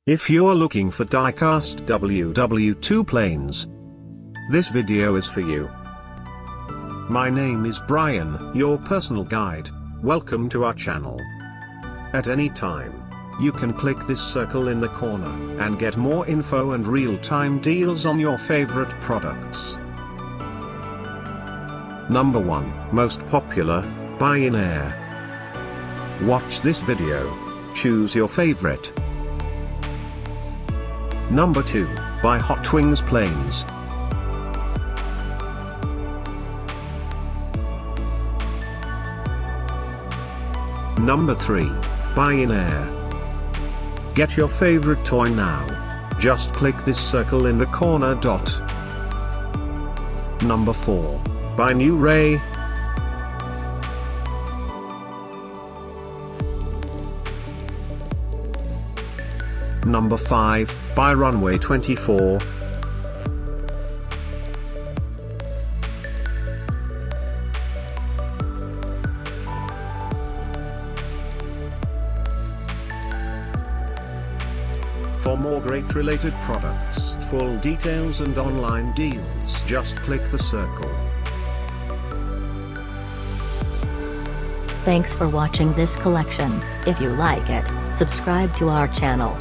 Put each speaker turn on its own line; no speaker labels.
If you're looking for Diecast WW2 planes, this video is for you. My name is Brian, your personal guide. Welcome to our channel. At any time, you can click this circle in the corner and get more info and real-time deals on your favorite products. Number 1, most popular, by InAir. Watch this video. Choose your favorite. Number 2, by Hot Wings Planes. Number 3, by InAir. Get your favorite toy now. Just click this circle in the corner dot. Number 4, by NewRay. Number 5, by Runway 24. For more great related products, full details and online deals, just click the circle.
Thanks for watching this collection. If you like it, subscribe to our channel.